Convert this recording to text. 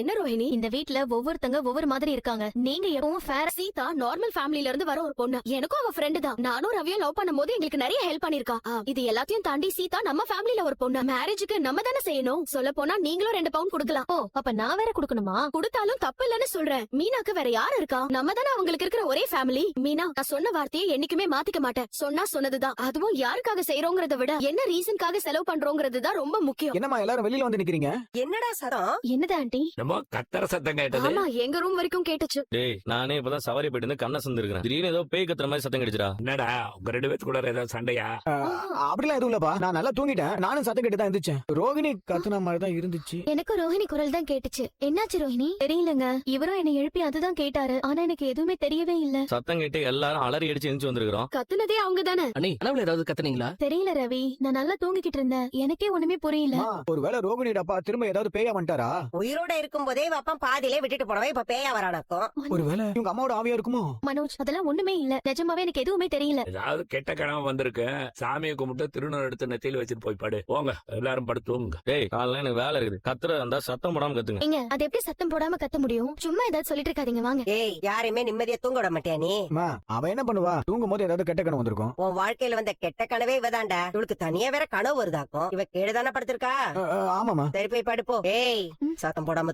என்ன ரோஹிணி, இந்த வீட்ல ஒவ்வொருத்தங்க ஒவ்வொரு மாதிரி இருக்காங்க. நீங்க எப்பவும் ஃபேர். சீதா நார்மல் ஃபேமிலில இருந்து வர ஒரு பொண்ணு. எனக்கும் அவ ஃப்ரெண்டு தான். நானும் ரவியும் லவ் பண்ணும்போது எங்களுக்கு நிறைய ஹெல்ப் பண்ணிருக்கா. இது எல்லாத்தையும் தாண்டி சீதா நம்ம ஃபேமிலில ஒரு பொண்ணு. மேரேஜுக்கு நம்ம தானே செய்யணும். சொல்ல போனா நீங்களும் 2 பவுன் கொடுக்கலாம். ஓ, அப்ப நான் வேற கொடுக்கணுமா? கொடுத்தாலும் தப்பு இல்லன்னு சொல்றேன். மீனாக்கு வேற யாரு இருக்கா? நம்ம தானே அவங்களுக்கு இருக்கிற ஒரே ஃபேமிலி. மீனா, நான் சொன்ன வார்த்தையை என்னைக்குமே மாத்திக்க மாட்டேன். சொன்னா சொன்னதுதான். அதுவும் யாருக்காக செய்யறோங்கிறத விட என்ன ரீசன்காக செலவு பண்றோங்கிறது தான் ரொம்ப முக்கியம். என்னம்மா எல்லாரும் வெளியில வந்து நிக்கிறீங்க? என்னடா சரம்? என்னது ஆண்டி? நம்ம கத்தர சத்தம் கேட்டது. ஆமா, எங்க ரூம் வரைக்கும் கேட்டுச்சு. டேய், நானே இப்பதான் சவாரி போயிட்டு வந்து கண்ண சந்திருக்கேன். திடீர்னு ஏதோ பேய் கத்துற மாதிரி சத்தம் கிடைச்சுடா. என்னடா உங்க 2 பேத்து கூட ஏதாவது சண்டையா? அப்படிலாம் எதுவும் இல்லப்பா, நான் நல்லா தூங்கிட்டேன். நானும் சத்தம் கேட்டு தான் இருந்துச்சேன். ரோகிணி கத்துன மாதிரி தான் இருந்துச்சு. எனக்கு ரோஹிணி குரல் தான் கேட்டுச்சு. என்னாச்சு ரோஹிணி? தெரியலங்க. இவரும் என்னை எழுப்பி அதுதான் கேட்டாரு. ஆனா எனக்கு எதுவுமே தெரியவே இல்ல. சத்தம் கேட்டு எல்லாரும் அலறி அடிச்சு எந்திரிச்சு வந்திருக்கிறோம். கத்துனதே அவங்க தானே. அண்ணி கனவுல ஏதாவது கத்துனீங்களா? தெரியல ரவி, நான் நல்லா தூங்கிக்கிட்டு இருந்தேன். எனக்கே ஒண்ணுமே புரியல. ஒருவேளை ரோகிணியோட அப்பா திரும்ப ஏதாவது பேயா வந்துட்டாரா? உயிரோட இருக்கும் போதே அப்பா பாதியிலே விட்டுட்டு போனவன் இப்ப பேயா வரானக்கும். ஒருவேளை இவங்க அம்மாவோட ஆவியா இருக்குமோ? மனோஜ், அதெல்லாம் ஒண்ணுமே இல்ல. நிஜமாவே எனக்கு எதுவுமே தெரியல. ஏதாவது கெட்ட கனவு வந்திருக்கு. சாமியை கும்பிட்டு திருநூறு எடுத்து நெத்தியில வச்சுட்டு போய் படு. போங்க, எல்லாரும் படுத்துவோங்க. டேய், காலைல எனக்கு வேலை இருக்குது. கத்துற இருந்தா சத்தம் போடாம கத்துங்க. ஏங்க, அது எப்படி சத்தம் போடாம கத்த முடியும்? சும்மா ஏதாவது சொல்லிட்டு இருக்காதீங்க, வாங்க. ஏய், யாரையுமே நிம்மதியா தூங்க விட மாட்டியா நீ? அம்மா, அவ என்ன பண்ணுவா? தூங்கும் போது ஏதாவது கெட்ட கனவு வந்திருக்கும். உன் வாழ்க்கையில வந்த கெட்ட கனவே இவதாண்டா. இவளுக்கு தனியா வேற கனவு வருதாக்கும். இவ கேடுதானே படுத்திருக்கா. ஆமாமா. சரி போய் படுப்போ. ஏய், சத்தம் போடாம